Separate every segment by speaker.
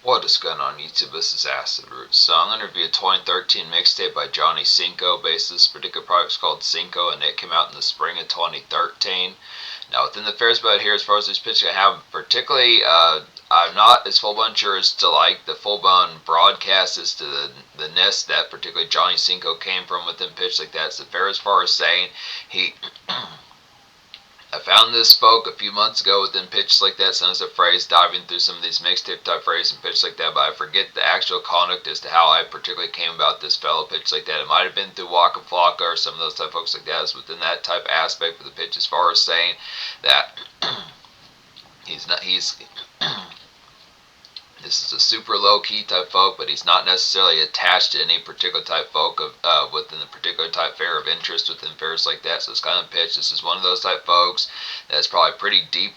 Speaker 1: What is going on YouTube? This is Acid Root. So I'm going to review a 2013 mixtape by Cinco. Based this particular product is called Cinco, and it came out in the spring of 2013. Now within the Ferris bed here, as far as these pitches I have, particularly, I'm not as full-blown sure as to like the full-blown broadcast as to the nest that particularly Cinco came from within pitch like that. So as far as saying he I found this folk a few months ago within pitches like that, sounds a phrase, diving through some of these mixtape type phrases and pitches like that, but I forget the actual conduct as to how I particularly came about this fellow pitch like that. It might have been through Waka Flocka or some of those type folks like that. Is within that type aspect of the pitch as far as saying that he's this is a super low-key type folk, but he's not necessarily attached to any particular type folk of within the particular type fair of interest within fairs like that. So it's kind of pitch. This is one of those type folks that's probably pretty deep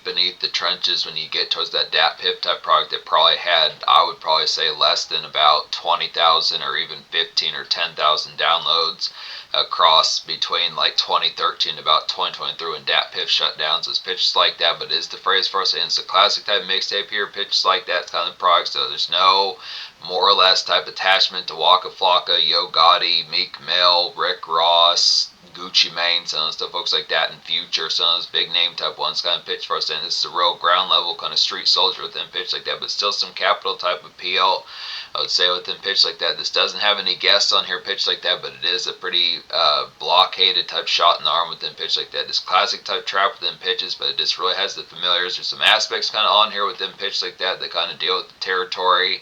Speaker 1: beneath the trenches when you get towards that Datpiff type product that probably had, I would probably say, less than about 20,000 or even 15 or 10,000 downloads across between like 2013 to about 2023 when Datpiff shut down. So it's pitches like that, but it is the phrase for us, and it's a classic type mixtape here. Pitches like that kind of product, so there's no more or less type attachment to Waka Flocka, Yo Gotti, Meek Mill, Rick Ross, Gucci Mane, some of those stuff, folks like that in Future, some of those big name type ones kind of pitch for us, and this is a real ground level kind of street soldier within pitch like that, but still some capital type appeal. I would say within pitch like that. This doesn't have any guests on here pitch like that, but it is a pretty blockaded type shot in the arm within pitch like that. This classic type trap within pitches, but it just really has the familiars. There's some aspects kind of on here within pitch like that kind of deal with the territory,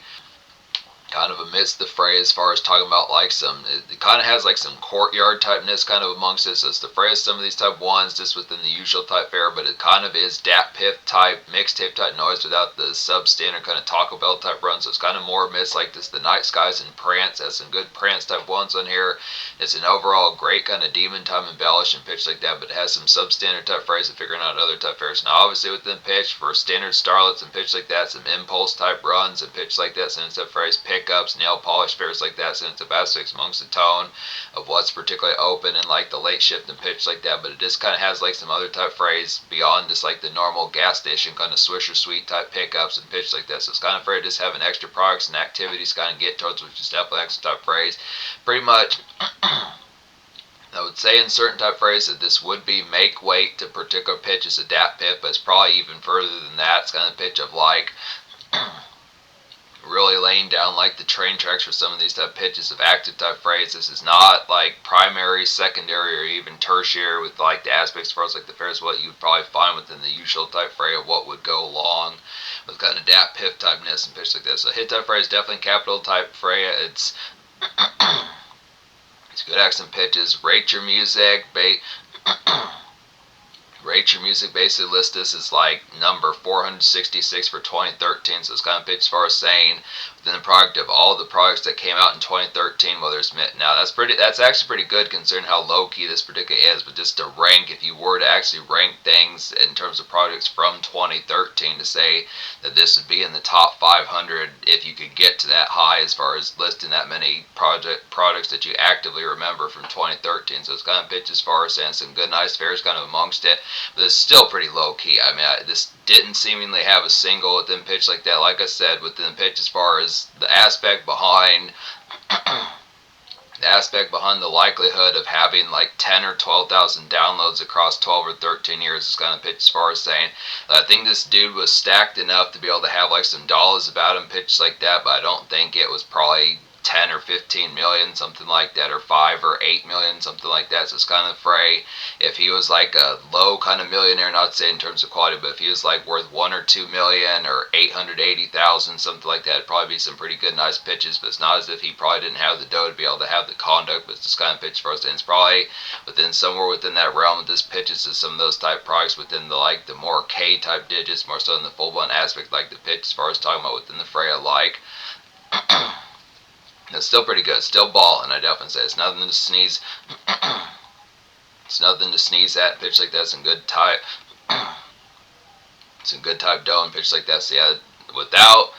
Speaker 1: kind of amidst the fray as far as talking about like it kind of has like some courtyard typeness kind of amongst this. So it's the fray of some of these type ones just within the usual type fare, but it kind of is Datpiff type, mixtape type noise without the substandard kind of Taco Bell type run. So it's kind of more amidst like this, the Night Skies and Prance. Has some good Prance type ones on here. It's an overall great kind of demon time embellish and pitch like that, but it has some substandard type phrase of figuring out other type fares. Now obviously within pitch for standard starlets and pitch like that, some impulse type runs and pitch like that, since that phrase pickups, nail polish fares like that, since the aspects amongst the tone of what's particularly open and like the late shift and pitch like that, but it just kind of has like some other type phrase beyond just like the normal gas station kind of swisher sweet type pickups and pitch like that. So it's kind of afraid just having extra products and activities kind of get towards, which is definitely extra type phrase. Pretty much I would say in certain type phrases that this would be make weight to particular pitches of Datpiff, but it's probably even further than that. It's kind of pitch of like really laying down like the train tracks for some of these type pitches of active type phrases. This is not like primary, secondary, or even tertiary with like the aspects as far as like the phrase what you'd probably find within the usual type phrase of what would go along with kind of Datpiff typeness and pitch like that. So hit type phrase definitely capital type phrase. It's it's good accent pitches. Rate your music. Rate your music basically list this as like number 466 for 2013, so it's kind of pitched as far as saying within the product of all the products that came out in 2013, whether it's now that's actually pretty good considering how low key this particular is. But just to rank, if you were to actually rank things in terms of products from 2013, to say that this would be in the top 500 if you could get to that high as far as listing that many products that you actively remember from 2013. So it's kind of pitched as far as saying some good nice fares kind of amongst it, but it's still pretty low key. I mean, this didn't seemingly have a single within pitch like that. Like I said, within pitch as far as the aspect behind the likelihood of having like 10 or 12,000 downloads across 12 or 13 years is kind of pitched as far as saying I think this dude was stacked enough to be able to have like some dollars about him pitched like that, but I don't think it was probably 10 or 15 million, something like that, or 5 or 8 million, something like that. So it's kind of fray. If he was like a low kind of millionaire, not say in terms of quality, but if he was like worth 1 or 2 million or 880,000, something like that, it'd probably be some pretty good, nice pitches. But it's not as if he probably didn't have the dough to be able to have the conduct, but it's just kind of pitch for us. And it's probably within somewhere within that realm of this pitches to some of those type products within the like the more K type digits, more so in the full blown aspect, like the pitch as far as talking about within the fray of like it's still pretty good. Still balling, I definitely say. It's nothing to sneeze. It's nothing to sneeze at. Pitch like that, some good type. Some good type dough and pitch like that. So yeah, without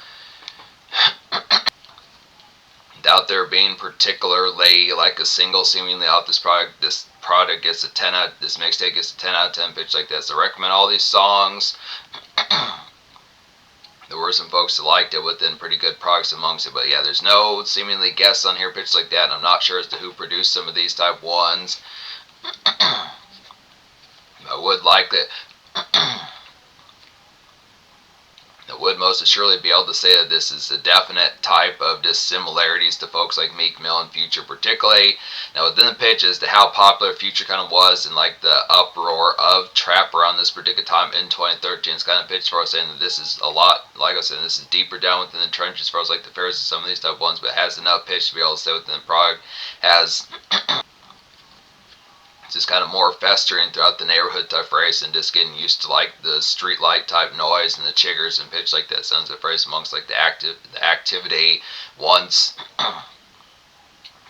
Speaker 1: there being particularly like a single seemingly off this product gets a 10 out. This mixtape gets a 10 out of 10 pitch like that. So I recommend all these songs. There were some folks that liked it within pretty good products amongst it, but yeah, there's no seemingly guests on here pitched like that, and I'm not sure as to who produced some of these type ones. I would like it. I would most assuredly be able to say that this is a definite type of dissimilarities to folks like Meek Mill and Future, particularly. Now, within the pitch as to how popular Future kind of was and like the uproar of trap around this particular time in 2013, it's kind of pitched for us saying that this is a lot, like I said, this is deeper down within the trenches for us, like the Pharisees and some of these type ones, but has enough pitch to be able to say within the product has just kind of more festering throughout the neighborhood type phrase and just getting used to like the street light type noise and the chiggers and pitch like that sounds of phrase amongst like the activity once.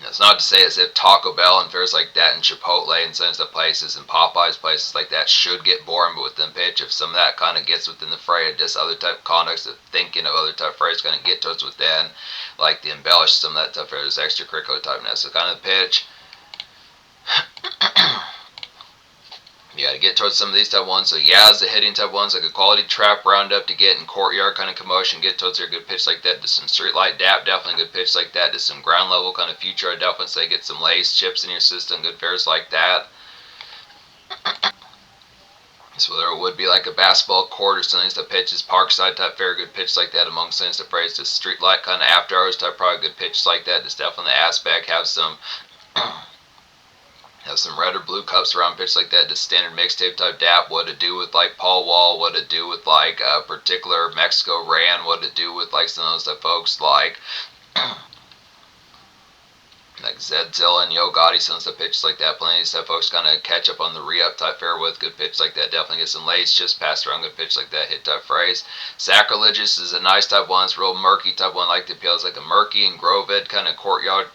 Speaker 1: That's not to say as if Taco Bell and fairs like that and Chipotle and some of the places and Popeyes places like that should get boring, but within pitch, if some of that kind of gets within the fray of just other type of context of thinking of other type of phrase kind of get towards within like the embellish some of that type of phrase extracurricular typeness, so kind of pitch. You got to get towards some of these type ones. So yeah, as the hitting type ones, like a quality trap roundup to get in courtyard kind of commotion, get towards their good pitch like that. To some street light dap, definitely good pitch like that. To some ground level kind of future, I definitely say get some lace chips in your system, good fares like that. So there would be like a basketball court or something that pitches parkside type fair, good pitch like that among things to phrase. Just street light kind of after hours type probably good pitch like that. Just definitely the aspect have some. Have some red or blue cups around pitch like that, just standard mixtape type dap, what to do with like Paul Wall, what to do with like a particular Mexico Ran, what to do with like some of those type folks like Zedzilla and Yo Gotti, some of the pitches like that, plenty of stuff folks kind of catch up on the re-up type fair with, good pitch like that, definitely get some lace, just passed around, good pitch like that, hit type phrase. Sacrilegious is a nice type one, it's real murky type one, like the appeals like a murky and Grovid kind of courtyard.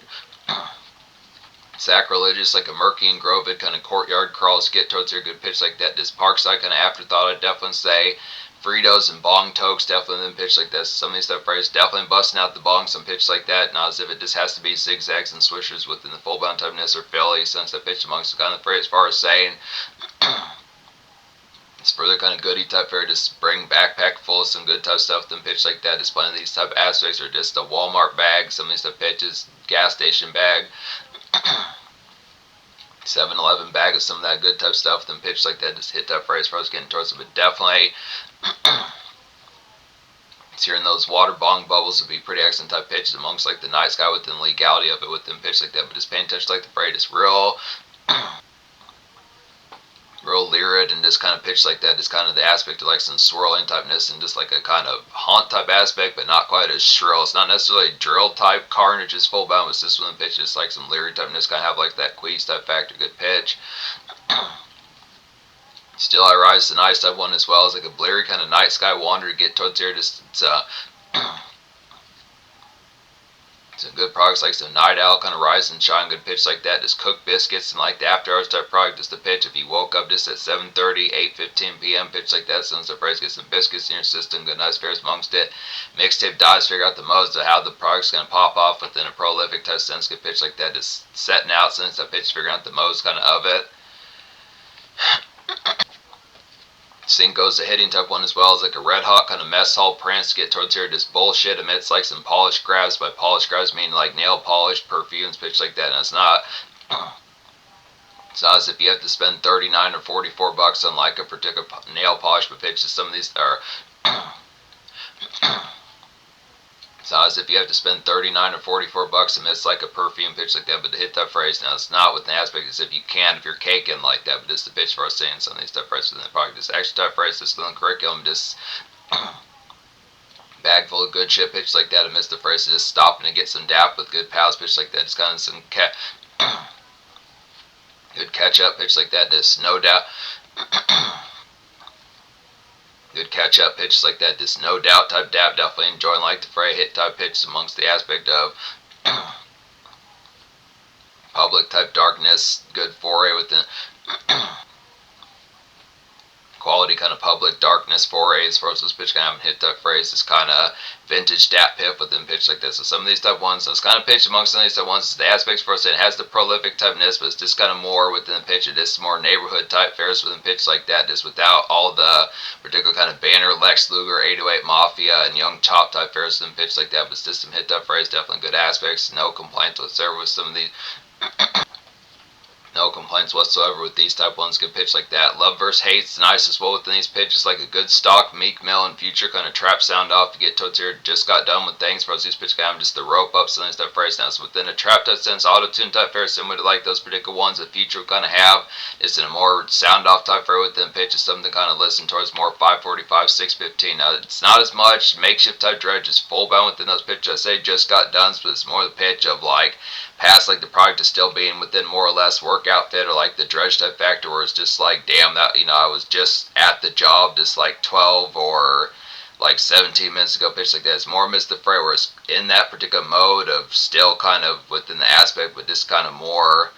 Speaker 1: Sacrilegious, like a murky and Grovid kind of courtyard crawls, get towards their good pitch like that. This Parkside kind of afterthought, I'd definitely say. Fritos and bong tokes, definitely them pitch like this. Some of these stuff phrases definitely busting out the bong, some pitch like that. Not as if it just has to be zigzags and swishers within the full bound typeness or Philly, since that pitch amongst the kind of phrase as far as saying. It's further kind of goody type fair, just bring backpack full of some good type stuff, then pitch like that. Just plenty of these type aspects, or just a Walmart bag, some of these type pitches, gas station bag. 7-Eleven bag of some of that good type stuff, then pitch like that, just hit that phrase for us getting towards it, but definitely it's hearing those water bong bubbles would be pretty excellent type pitches amongst like the night sky within the legality of it within pitch like that, but just paying attention like the phrase, it's real real lyrid and just kind of pitch like that, just kind of the aspect of like some swirling typeness and just like a kind of haunt type aspect, but not quite as shrill. It's not necessarily drill type carnage is full bound, but this one pitch just like some lyric typeness, kind of have like that queeze type factor, good pitch. Still I Rise the nice type one as well as like a bleary kind of night sky wander, get towards here, just some good products like some Night Owl kind of rise and shine, good pitch like that. Just cooked biscuits and like the after hours type product, just a pitch. If you woke up just at 7:30, 8:15 p.m. pitch like that, sounds surprised, get some biscuits in your system, good nice fares amongst it. Mixtape dies, figure out the modes of how the product's gonna pop off within a prolific type sense, good pitch like that. Just setting out since that pitch, figuring out the modes kind of it. Cinco's a hitting type one as well as like a red hot kind of mess hall prance, get towards here just bullshit amidst like some polish grabs. By polish grabs meaning like nail polish, perfumes, pitch like that, and it's not as if you have to spend $39 or $44 on like a particular nail polish, but pitch to some of these are it's not as if you have to spend $39 or $44 amidst like a perfume pitch like that, but to hit that phrase, now it's not with the aspect as if you can if you're caking like that, but just the pitch for us saying some of these type phrases within the product, just extra type phrases, just within the curriculum, just bag full of good shit pitch like that amidst the phrases, just stopping to get some dap with good pals pitch like that, just kind of some good catch up pitch like that, just no doubt. Good catch up pitches like that, just no doubt type dap, definitely enjoying like the fray hit type pitches amongst the aspect of public type darkness, good foray within quality kind of public darkness forays as far as this pitch kind of hit type phrase. This kind of vintage Datpiff within pitch like this. So some of these type ones, so it's kind of pitch amongst some of these type ones. The aspects for us, it has the prolific typeness, but it's just kind of more within the pitch. It is more neighborhood type fares within pitch like that, just without all the particular kind of banner, Lex Luger, 808 Mafia, and Young Chop type fares within pitch like that. But it's just some hit type phrase, definitely good aspects. No complaints whatsoever with some of these. No complaints whatsoever with these type ones. Good pitch like that. Love versus Hate's nice as well within these pitches. Like a good stock Meek Mill and Future kind of trap sound off to get towards here. Just got done with things. For these pitch kind of just the rope up, something type phrase now. So within a trap type sense, auto tune type phrase, similar to like those particular ones that Future would kind of have. It's in a more sound off type phrase within pitches. Something to kind of listen towards more 545, 615. Now it's not as much makeshift type dredge. It's full bound within those pitches. I say just got done, but it's more the pitch of like past like the product is still being within more or less workout fit, or like the dredge type factor where it's just like, damn, that, I was just at the job just like 12 or like 17 minutes ago, pitch like that. It's more Mr. Frey where it's in that particular mode of still kind of within the aspect, but just kind of more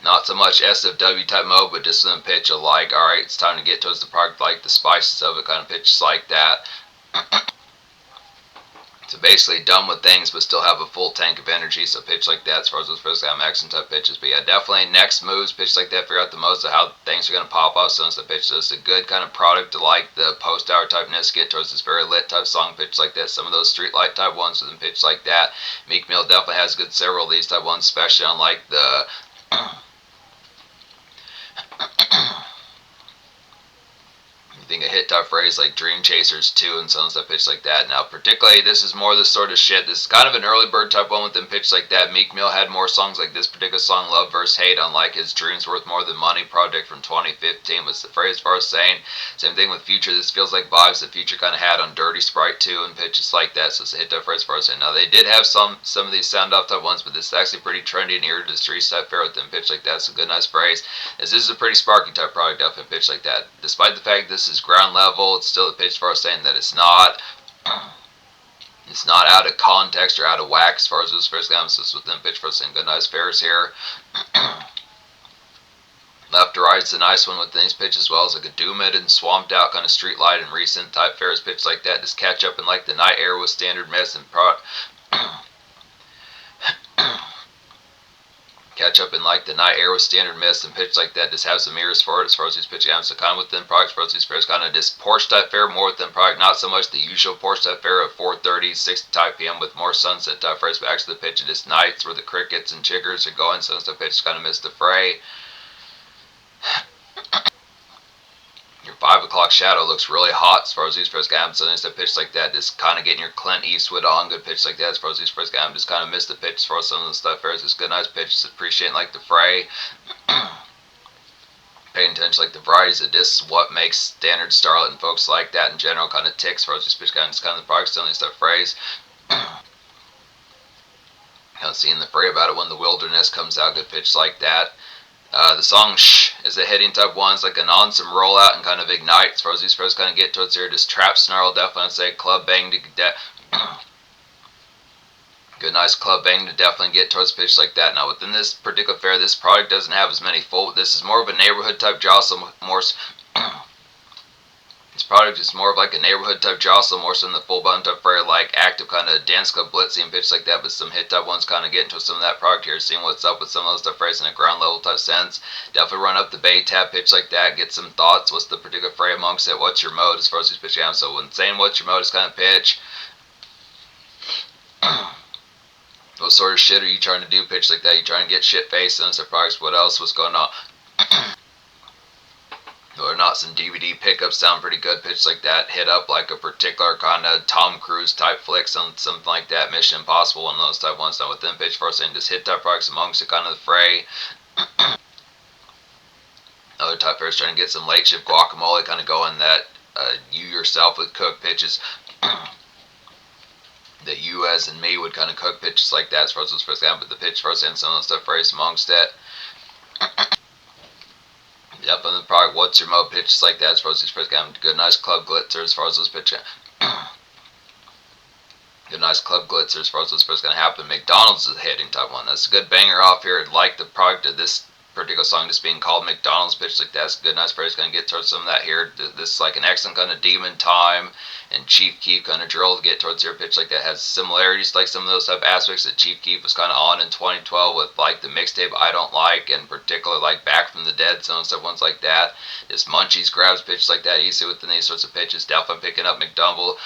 Speaker 1: not so much SFW type mode, but just in the pitch of like, alright, it's time to get towards the product, like the spices of it kind of pitches like that. So basically done with things but still have a full tank of energy, so pitch like that as far as those first kind of action type pitches. But yeah, definitely next moves, pitch like that, figure out the most of how things are going to pop off since the pitch. So it's a good kind of product to like the post hour typeness, get towards this very lit type song pitch like that. Some of those street light type ones within pitch like that. Meek Mill definitely has good several of these type ones, especially on like the think a hit type phrase like Dream Chasers 2 and songs that pitch like that. Now, particularly, this is more the sort of shit. This is kind of an early bird type one with them pitch like that. Meek Mill had more songs like this particular song, Love vs. Hate, on like his Dreams Worth More Than Money project from 2015. Was the phrase as far as saying. Same thing with Future. This feels like vibes that Future kind of had on Dirty Sprite 2 and pitches like that. So it's a hit type phrase as far as saying. Now, they did have some of these sound off type ones, but this is actually pretty trendy and ear to the streets type fair with them pitch like that. It's a good, nice phrase. As this is a pretty sparky type product, definitely pitch like that. Despite the fact this is ground level, it's still a pitch for us saying that it's not out of context or out of whack as far as those first emphasis within pitch for us saying good nice fares here. Left to right, it's a nice one with these pitch as well as like a doom it and swamped out kind of street light and recent type fares pitch like that. Just catch up in like the night air with standard mist and catch up in like the night air with standard mist and pitch like that. Just have some mirrors for it as far as these pitch games. So kind of within products for these fares, kind of just Porsche type fare more within product, not so much the usual Porsche type fare at 4:30, 6 type PM with more sunset type fares, but actually the pitch of just nights where the crickets and chiggers are going. So the pitch kind of missed the fray. Your 5 o'clock shadow looks really hot as far as these first games. So instead of pitch like that, just kind of getting your Clint Eastwood on, good pitch like that as far as these first games. Just kind of missed the pitch as far as some of the stuff. It's good, nice pitches. Appreciating like the fray. Paying attention like the varieties of this, what makes standard Starlet and folks like that in general kind of ticks as far as these pitch games. Kind of the products, some of these stuff phrase. Kind of seeing the fray about it when the wilderness comes out, good pitch like that. The song Shh is a hitting type one. It's like an awesome rollout and kind of ignite as far as these first kind of get towards here. Just trap snarl, definitely I'd say club bang to good nice club bang to definitely get towards pitch like that. Now within this particular fair, this product doesn't have as many full. This is more of a neighborhood type jostle, more. This product is more of like a neighborhood type jostle, more so than the full button type fair, like active kind of dance club blitzy and pitch like that. But some hit type ones kind of get into some of that product here, seeing what's up with some of those type phrase in a ground level type sense. Definitely run up the bay tab pitch like that, get some thoughts. What's the particular fray amongst it? What's your mode as far as these pitch games? So when saying what's your mode is kind of pitch. What sort of shit are you trying to do? Pitch like that. You trying to get shit faced and the products. What else? What's going on? Or not, some DVD pickups sound pretty good. Pitch like that. Hit up like a particular kind of Tom Cruise type flick, something like that. Mission Impossible, one of those type ones. Now within pitch for us, and just hit type products amongst it, kind of the fray. Other type fairs trying to get some late shift guacamole kind of going that you yourself would cook pitches. That you as in me would kind of cook pitches like that as far as those first game, but the pitch first and some of those stuff phrase amongst it. Yep, on the product, what's your mode pitches like that as far as these first game. Good nice club glitzer as far as those pitches. Good nice club glitzer as far as those first gonna happen. McDonald's is a hitting type one. That's a good banger off here. Like the product of this particular song just being called McDonald's pitch like that's a good nice phrase. Gonna get towards some of that here. This is like an excellent kind of Demon Time and Chief Keef kind of drill to get towards your pitch like that has similarities like some of those type of aspects that Chief Keef was kind of on in 2012 with like the mixtape I Don't Like and particular like Back from the Dead, some of stuff ones like that. This Munchies grabs pitch like that easy within these sorts of pitches. Definitely picking up McDouble.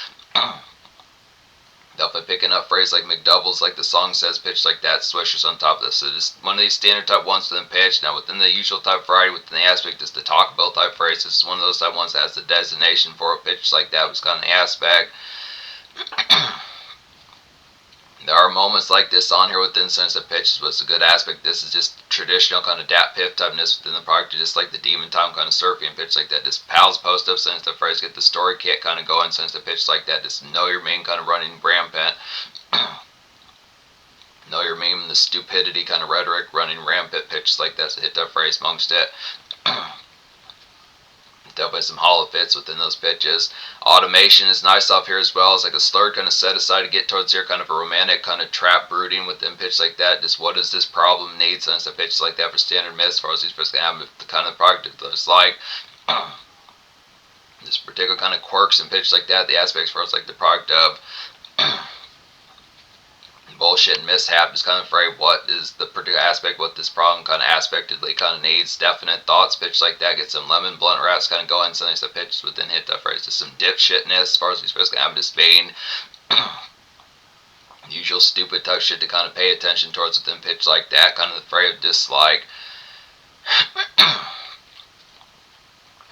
Speaker 1: Definitely picking up phrases like McDoubles, like the song says, pitch like that, swishers on top of this. So just one of these standard type ones within pitch. Now within the usual type variety, within the aspect, is the Taco Bell type phrase. This is one of those type ones that has the designation for a pitch like that, was kind of the aspect. There are moments like this on here within sense of pitches, but it's a good aspect. This is just traditional kind of Datpiff typeness within the product, just like the Demon Time kind of surfing pitch like that. Just pals post up sense the phrase, get the story kit kind of going sense the pitch like that. Just know your meme kind of running rampant. Know your meme, the stupidity kind of rhetoric running rampant pitches like that. So hit that phrase amongst it. Definitely some hollow fits within those pitches. Automation is nice off here as well. It's like a slur kind of set aside to get towards here, kind of a romantic kind of trap brooding within pitch like that. Just what does this problem need? So it's a pitch like that for standard myths as far as these supposed to have the kind of product it looks like. This particular kind of quirks and pitch like that. The aspects for us like the product of bullshit and mishap is kind of afraid what is the particular aspect, what this problem kind of aspectedly kind of needs. Definite thoughts pitch like that. Get some lemon blunt rats kind of going. Something that pitches within hit that phrase. Just some dipshitness as far as we're supposed to have this being. Usual stupid type shit to kind of pay attention towards within pitch like that. Kind of the fray of dislike.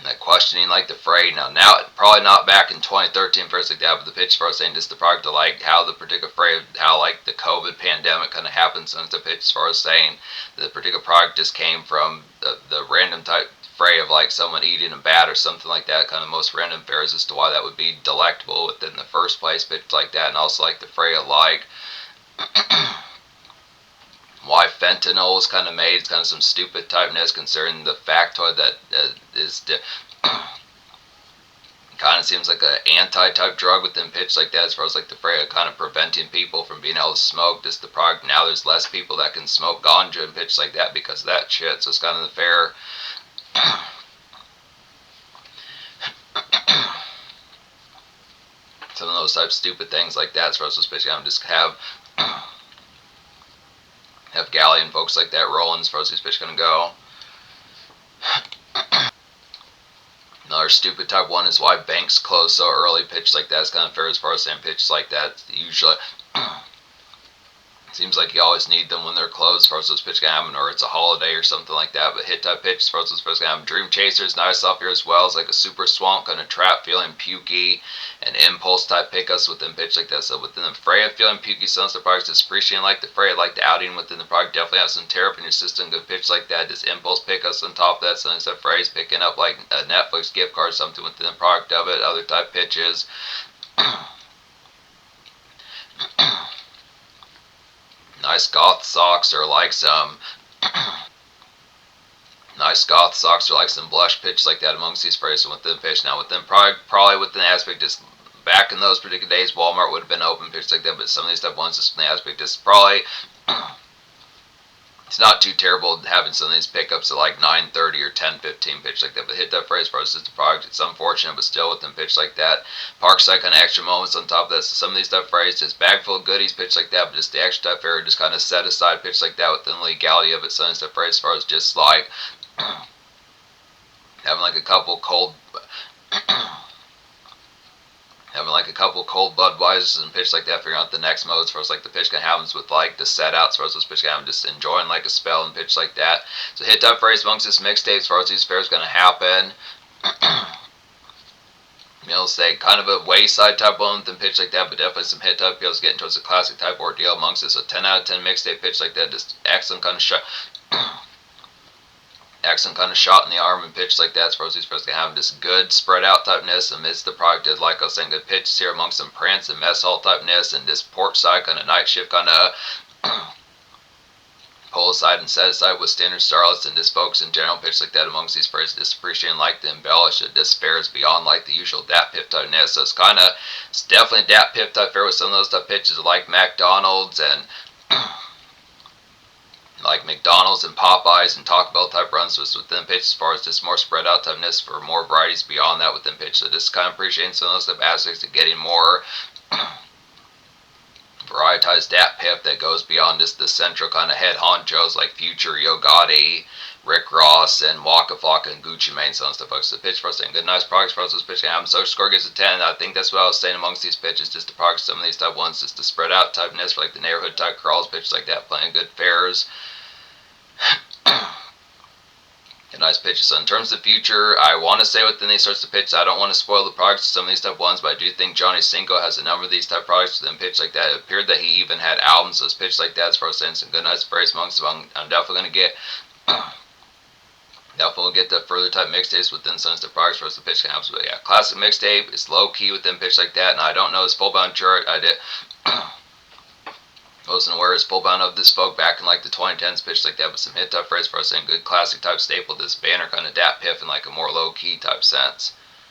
Speaker 1: That questioning like the fray. Now probably not back in 2013 first like that, but the pitch for us saying just the product of like how the particular fray of how like the COVID pandemic kind of happened. So it's the pitch as far as saying the particular product just came from the random type fray of like someone eating a bat or something like that, kind of most random fares as to why that would be delectable within the first place, pitch like that. And also like the fray of like why fentanyl is kind of made. It's kind of some stupid typeness concerning the factoid that is kind of seems like an anti-type drug within pitch like that, as far as like the fray of kind of preventing people from being able to smoke. Just the product now, there's less people that can smoke ganja and pitch like that because of that shit. So it's kind of the fair. Some of those type of stupid things like that, as far as especially I'm just have Galleon folks like that rolling as far as these pitch gonna go. Another stupid type one is why banks close so early. Pitch like that is kind of fair as far as saying pitch like that. Usually seems like you always need them when they're closed as far as those pitch can happen, or it's a holiday or something like that. But hit type pitch as far as those pitch can happen. Dream Chaser is nice off here as well. It's like a super swamp kind of trap feeling pukey and impulse type pickups within pitch like that. So within the fray of feeling pukey, some of the products just appreciating like the fray, like the outing within the product. Definitely have some tear up in your system. Good pitch like that. Just impulse pickups on top of that. So instead of phrase picking up like a Netflix gift card or something within the product of it. Other type pitches. Nice goth socks or like some nice goth socks or like some blush pitch like that amongst these phrases within pitch. Now within probably within the aspect just back in those particular days Walmart would have been open pitch like that, but some of these type ones just in the aspect is probably it's not too terrible having some of these pickups at like 9:30 or 10:15 pitch like that. But hit that phrase versus the product, it's unfortunate, but still within pitch like that. Parkside kind of extra moments on top of that. So some of these type phrases, just bag full of goodies pitch like that, but just the extra type area just kind of set aside pitch like that within the legality of it. Some of these type phrase as far as just like having like a couple cold. Having like a couple cold Budweisers and pitch like that, figuring out the next mode as far as like the pitch can happens with like the set out as far as this pitch can happen, just enjoying like a spell and pitch like that. So hit that phrase amongst this mixtape as far as these fairs gonna happen. You'll say kind of a wayside type one than pitch like that, but definitely some hit type feels getting towards a classic type ordeal amongst this. So 10 out of 10 mixtape pitch like that, just excellent kind of shot. Excellent kind of shot in the arm and pitch like that as far as these supposed to have this good spread out typeness amidst the product of, like I was saying, good pitches here amongst some prance and mess hall typeness and this port side kind of night shift kind of pull aside and set aside with standard starlets and this folks in general pitch like that amongst these phrases, just appreciating like the embellish of this fair is beyond like the usual Datpiff typeness. So it's definitely Datpiff type fair with some of those type pitches like McDonald's and like McDonald's and Popeyes and Taco Bell type runs within pitch, as far as just more spread out typeness for more varieties beyond that within pitch. So just kind of appreciating some of those type aspects of getting more varietized Datpiff that goes beyond just the central kind of head honchos like Future, Yo Gotti, Rick Ross, and Waka Flocka and Gucci Mane. So stuff folks. The pitch for us saying good, nice progress for us. This pitch can social score gives a 10. I think that's what I was saying amongst these pitches, just to progress some of these type ones, just to spread out typeness for like the neighborhood type crawls, pitches like that, playing good fairs. Nice pitches. So in terms of the future, I want to say within these sorts of pitches, I don't want to spoil the products of some of these type ones, but I do think Johnny Cinco has a number of these type products within pitch like that. It appeared that he even had albums of pitch like that, as far as saying some good, nice phrase amongst them. I'm definitely going to get definitely get the further type mixtapes within some of the products for us to pitch can happen. But yeah, classic mixtape, it's low key within pitch like that, and I don't know his full bound chart. I did wasn't aware his full bound of this folk back in like the 2010s pitch like that, with some hit type phrase for us saying good classic type staple, this banner kind of Datpiff in like a more low key type sense.